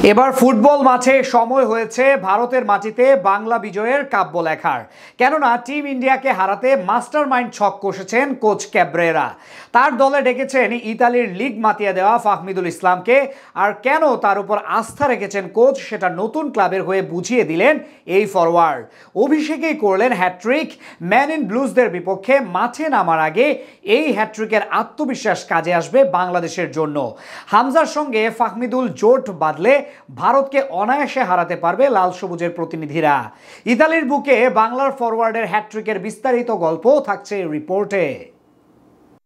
এবার ফুটবল মাঠে সময় হয়েছে ভারতের মাটিতে বাংলা বিজয়ের কাব্য লেখার। কেননা টিম ইন্ডিয়াকে হারাতে মাস্টার মাইন্ড ছক কষেছেন কোচ ক্যাব্রেরা। তার দলে ডেকেছেন ইতালির লিগ মাতিয়ে দেওয়া ফাহমিদুল ইসলামকে। আর কেন তার উপর আস্থা রেখেছেন কোচ সেটা নতুন ক্লাবের হয়ে বুঝিয়ে দিলেন এই ফরওয়ার্ড। অভিষেকেই করলেন হ্যাট্রিক। ম্যান ইন ব্লুজদের বিপক্ষে মাঠে নামার আগে এই হ্যাট্রিকের আত্মবিশ্বাস কাজে আসবে বাংলাদেশের জন্য। হামজার সঙ্গে ফাহমিদুল জোট বাঁধলে ভারতকে অনায়াসে হারাতে পারবে লাল সবুজের প্রতিনিধিরা। ইতালির বুকে বাংলার ফরওয়ার্ডের হ্যাট্রিকের বিস্তারিত গল্প থাকছে রিপোর্টে।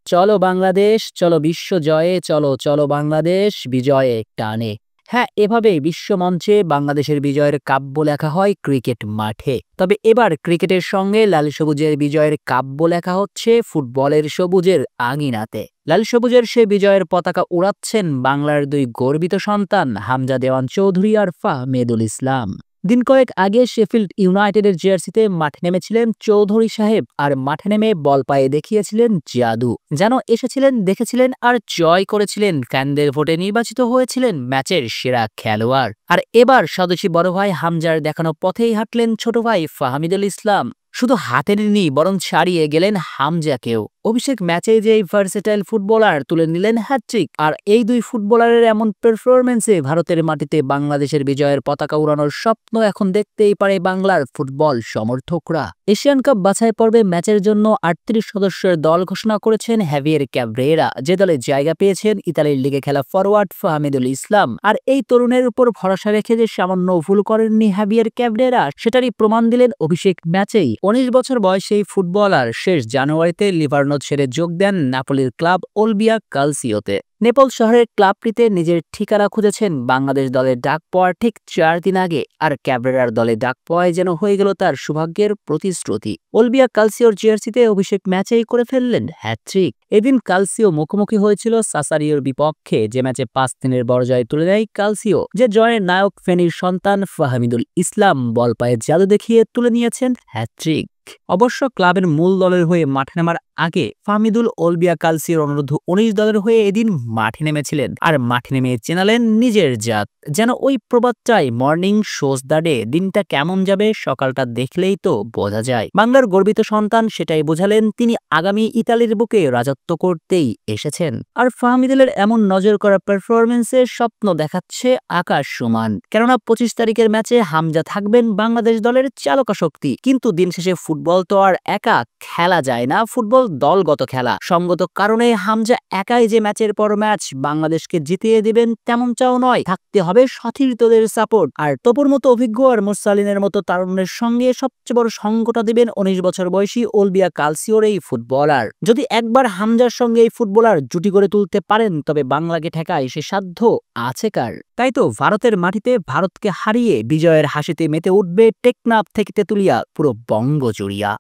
চলো বাংলাদেশ, চলো বিশ্ব জয়ে, চলো চলো বাংলাদেশ বিজয়ে টানে। হ্যাঁ, এভাবেই বিশ্বমঞ্চে বাংলাদেশের বিজয়ের কাব্য লেখা হয় ক্রিকেট মাঠে। তবে এবার ক্রিকেটের সঙ্গে লাল সবুজের বিজয়ের কাব্য লেখা হচ্ছে ফুটবলের সবুজের আঙিনাতে। লাল সবুজের সে বিজয়ের পতাকা উড়াচ্ছেন বাংলার দুই গর্বিত সন্তান হামজা দেওয়ান চৌধুরী আর ফাহমিদুল ইসলাম। দিন কয়েক আগে শেফিল্ড ইউনাইটেডের জার্সিতে মাঠে নেমেছিলেন চৌধুরী সাহেব, আর মাঠে নেমে বল পায়ে দেখিয়েছিলেন জাদু। যেন এসেছিলেন, দেখেছিলেন আর জয় করেছিলেন। ফ্যানদের ভোটে নির্বাচিত হয়েছিলেন ম্যাচের সেরা খেলোয়াড়। আর এবার স্বদেশী বড় ভাই হামজার দেখানো পথেই হাঁটলেন ছোট ভাই ফাহমিদুল ইসলাম। শুধু হাতে নেননি, বরং ছাড়িয়ে গেলেন হামজাকেও। অভিষেক ম্যাচে যে এই ভার্সেটাইল ফুটবলার তুলে নিলেন হ্যাট্রিক। আর এই দুই ফুটবলারের এমন পারফরম্যান্সে ভারতের মাটিতে বাংলাদেশের বিজয়ের পতাকা উড়ানোর স্বপ্ন এখন দেখতেই পারে বাংলার ফুটবল সমর্থকরা। এশিয়ান কাপ বাছাই পর্বে ম্যাচের জন্য ৩৮ সদস্যের দল ঘোষণা করেছেন হ্যাভিয়ের ক্যাব্রেরা, যে দলে জায়গা পেয়েছেন ইতালির লিগে খেলা ফরওয়ার্ড ফাহমিদুল ইসলাম। আর এই তরুণের উপর ভরসা রেখে যে সামান্য ভুল করেননি হ্যাভিয়ের ক্যাব্রেরা, সেটারই প্রমাণ দিলেন অভিষেক ম্যাচেই। ১৯ বছর বয়সী এই ফুটবলার শেষ জানুয়ারিতে লিভারনো ছেড়ে যোগ দেন নাপোলির ক্লাব ওলবিয়া কালসিওতে। নেপল শহরের ক্লাবটিতে নিজের ঠিকানা খুঁজেছেন বাংলাদেশ দলের ডাক পাওয়ার ঠিক ৪ দিন আগে। আর ক্যাব্রেরার দলে ডাক পাওয়ায় যেন হয়ে গেল তার সৌভাগ্যের প্রতিশ্রুতি। ওলবিয়া কালসিওর জার্সিতে অভিষেক ম্যাচেই করে ফেললেন হ্যাট্রিক। এদিন কালসিও মুখোমুখি হয়েছিল সাসারিওর বিপক্ষে, যে ম্যাচে ৫-৩ বড় জয় তুলে নেয় কালসিও। যে জয়ের নায়ক ফেনীর সন্তান ফাহমিদুল ইসলাম বল পায়ে জাদু দেখিয়ে তুলে নিয়েছেন হ্যাট্রিক। অবশ্য ক্লাবের মূল দলের হয়ে মাঠে নামার আগে ফাহমিদুল ওলবিয়া কালসিওর অনূর্ধ্ব-১৯ দলের হয়ে এদিন মাঠে নেমেছিলেন। আর মাঠে নেমে চেনালেন নিজের জাত। যেন ওই প্রবাদটাই, মর্নিং শোজ দ্য ডে। দিনটা কেমন যাবে সকালটা দেখলেই তো বোঝা যায়। বাংলার গর্বিত সন্তান সেটাই বোঝালেন তিনি আগামী ইতালির বুকে রাজত্ব করতেই এসেছেন। আর ফাহমিদুলের এমন নজর করা পারফরমেন্সের স্বপ্ন দেখাচ্ছে আকাশ সমান। কেননা ২৫ তারিখের ম্যাচে হামজা থাকবেন বাংলাদেশ দলের চালকা শক্তি। কিন্তু দিন শেষে ফুটবল তো আর একা খেলা যায় না, ফুটবল দলগত খেলা। সঙ্গত কারণে হামজা একাই যে ম্যাচের পর ম্যাচ বাংলাদেশকে জিতিয়ে দিবেন তেমনটাও নয়, থাকতে হবে সতীর্থদের সাপোর্ট। আর তপুর মতো অভিজ্ঞ আর মুরসালিনের মতো তারুণের সঙ্গে সবচেয়ে বড় সঙ্গটা দিবেন ১৯ বছর বয়সী ওলবিয়া কালসিওর এই ফুটবলার। যদি একবার হামজার সঙ্গে এই ফুটবলার জুটি করে তুলতে পারেন, তবে বাংলাকে ঠেকায় সে সাধ্য আছে কার। তাই তো ভারতের মাটিতে ভারতকে হারিয়ে বিজয়ের হাসিতে মেতে উঠবে টেকনাফ থেকে তেতুলিয়া, পুরো বঙ্গ জুড়িয়া।